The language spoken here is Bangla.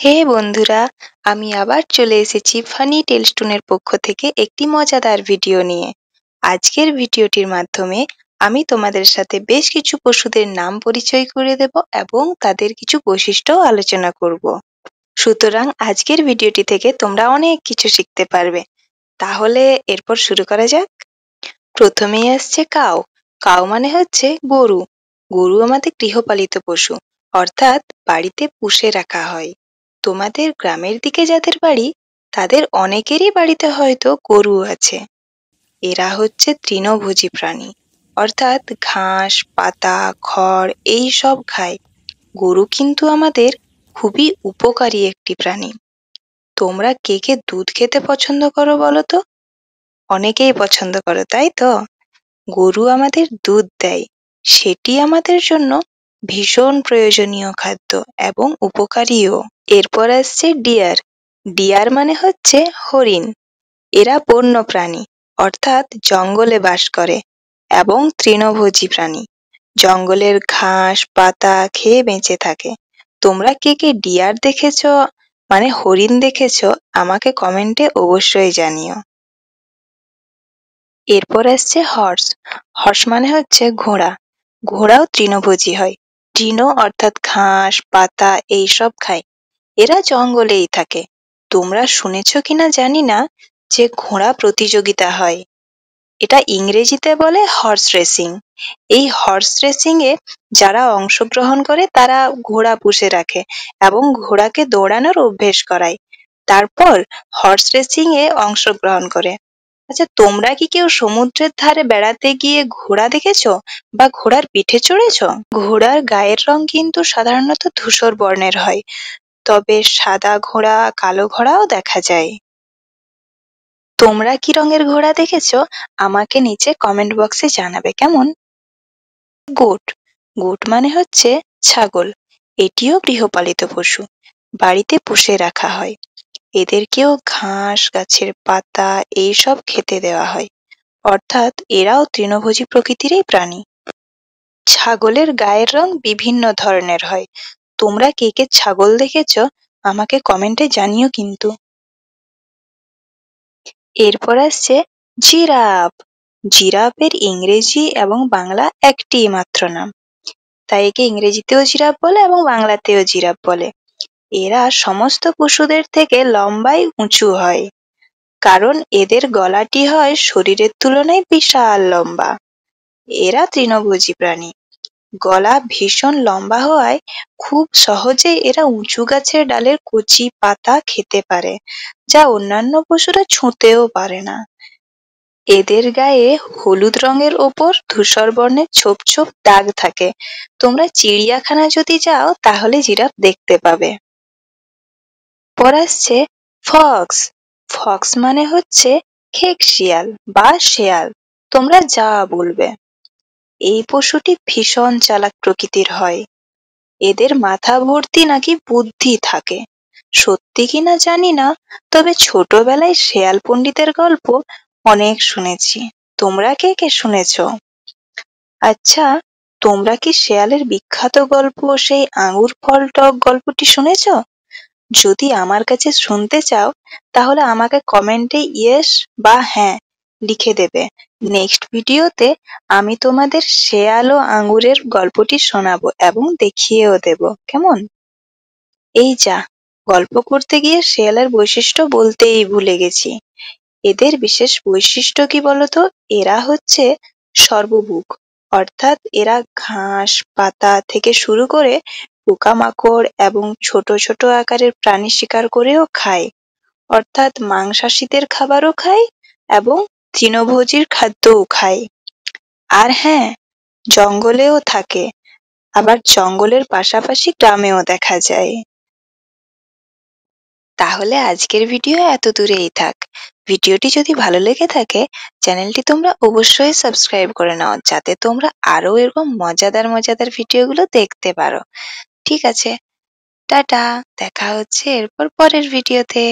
হে বন্ধুরা, আমি আবার চলে এসেছি ফানি টেলস্টোনের পক্ষ থেকে একটি মজাদার ভিডিও নিয়ে। আজকের ভিডিওটির মাধ্যমে আমি তোমাদের সাথে বেশ কিছু পশুদের নাম পরিচয় করে দেব এবং তাদের কিছু বৈশিষ্ট্য আলোচনা করব। সুতরাং আজকের ভিডিওটি থেকে তোমরা অনেক কিছু শিখতে পারবে। তাহলে এরপর শুরু করা যাক। প্রথমেই আসছে কাউ। কাউ মানে হচ্ছে গরু। গরু আমাদের গৃহপালিত পশু, অর্থাৎ বাড়িতে পুষে রাখা হয়। তোমাদের গ্রামের দিকে যাদের বাড়ি, তাদের অনেকেরই বাড়িতে হয়তো গরু আছে। এরা হচ্ছে তৃণভোজী প্রাণী, অর্থাৎ ঘাস, পাতা, খড় এই সব খায়। গরু কিন্তু আমাদের খুবই উপকারী একটি প্রাণী। তোমরা কে কে দুধ খেতে পছন্দ করো বলো তো? অনেকেই পছন্দ করো, তাই তো? গরু আমাদের দুধ দেয়, সেটি আমাদের জন্য ভীষণ প্রয়োজনীয় খাদ্য এবং উপকারীও। এরপর আসছে ডিয়ার। ডিয়ার মানে হচ্ছে হরিণ। এরা বন্য প্রাণী, অর্থাৎ জঙ্গলে বাস করে এবং তৃণভোজী প্রাণী। জঙ্গলের ঘাস পাতা খেয়ে বেঁচে থাকে। তোমরা কে কে ডিয়ার দেখেছো, মানে হরিণ দেখেছো, আমাকে কমেন্টে অবশ্যই জানিও। এরপর আসছে হর্স। হর্স মানে হচ্ছে ঘোড়া। ঘোড়াও তৃণভোজী হয়। তৃণ অর্থাৎ ঘাস পাতা এইসব খায়। এরা জঙ্গলেই থাকে। তোমরা শুনেছো কিনা জানি না যে ঘোড়া প্রতিযোগিতা হয়। এটা ইংরেজিতে বলে হর্স রেসিং। এই হর্স রেসিং এ যারা অংশগ্রহণ করে তারা ঘোড়া পুষে রাখে এবং ঘোড়াকে দৌড়ানোর অভ্যেস করায়। তারপর হর্স রেসিং এ অংশগ্রহণ করে। আচ্ছা, তোমরা কি কেউ সমুদ্রের ধারে বেড়াতে গিয়ে ঘোড়া দেখেছো বা ঘোড়ার পিঠে চড়েছো? ঘোড়ার গায়ের রং কিন্তু সাধারণত ধূসর বর্ণের হয়, তবে সাদা ঘোড়া কালো ঘোড়াও দেখা যায়। তোমরা কি রঙের ঘোড়া দেখেছো আমাকে নিচে কমেন্ট বক্সে জানাবে, কেমন? গোট। গোট মানে হচ্ছে ছাগল। এটিও গৃহপালিত পশু, বাড়িতে পুষে রাখা হয়। এদেরকেও ঘাস গাছের পাতা এইসব খেতে দেওয়া হয়, অর্থাৎ এরাও তৃণভোজী প্রকৃতিরই প্রাণী। ছাগলের গায়ের রং বিভিন্ন ধরনের হয়। তোমরা কে কে ছাগল দেখেছো আমাকে কমেন্টে জানিও কিন্তু। এরপর আসছে জিরাফ। জিরাফের ইংরেজি এবং বাংলা একটিই মাত্র নাম, তাই একে ইংরেজিতেও জিরাফ বলে এবং বাংলাতেও জিরাফ বলে। এরা সমস্ত পশুদের থেকে লম্বায় উঁচু হয়, কারণ এদের গলাটি হয় শরীরের তুলনায় বিশাল লম্বা। এরা তৃণভোজী প্রাণী। গলা ভীষণ লম্বা হওয়ায় খুব সহজেই এরা উঁচু গাছের ডালের কচি পাতা খেতে পারে, যা অন্যান্য পশুরা ছুঁতেও পারে না। এদের গায়ে হলুদ রঙের ওপর ধূসর বর্ণের ছোপ ছোপ দাগ থাকে। তোমরা চিড়িয়াখানা যদি যাও তাহলে জিরাফ দেখতে পাবে। পর আসছে ফক্স। ফক্স মানে হচ্ছে খেক শিয়াল বা শেয়াল, তোমরা যা বলবে। এই পশুটি ভীষণ চালাক প্রকৃতির হয়। এদের মাথা ভর্তি নাকি বুদ্ধি থাকে। সত্যি কিনা জানি না, তবে ছোটবেলায় শেয়াল পণ্ডিতের গল্প অনেক শুনেছি। তোমরা কে কে শুনেছো? আচ্ছা, তোমরা কি শেয়ালের বিখ্যাত গল্প সেই আঙুর ফল টক গল্পটি শুনেছো? যদি আমার কাছে শুনতে চাও তাহলে আমাকে কমেন্টে ইয়েস বা হ্যাঁ লিখে দেবে। নেক্সট ভিডিওতে আমি তোমাদের শেয়াল ও আঙুরের গল্পটি শোনাবো এবং দেখিয়েও দেব, কেমন? এই যা, গল্প করতে গিয়ে শেয়ালের বৈশিষ্ট্য বলতেই ভুলে গেছি। এদের বিশেষ বৈশিষ্ট্য কি বলতো? এরা হচ্ছে সর্বভুক, অর্থাৎ এরা ঘাস পাতা থেকে শুরু করে পোকামাকড় এবং ছোট ছোট আকারের প্রাণী শিকার করেও খায়, অর্থাৎ মাংসাশীদের খাবারও খায় এবং তৃণভোজীর খাদ্যও খায়। আর হ্যাঁ, জঙ্গলেও থাকে, আবার জঙ্গলের পাশাপাশি গ্রামেও দেখা যায়। তাহলে আজকের ভিডিও এত দূরেই থাক। ভিডিওটি যদি ভালো লেগে থাকে চ্যানেলটি তোমরা অবশ্যই সাবস্ক্রাইব করে নাও, যাতে তোমরা আরো এরকম মজাদার মজাদার ভিডিওগুলো দেখতে পারো। ঠিক আছে, টাটা, দেখা হচ্ছে এরপর পরের ভিডিওতে।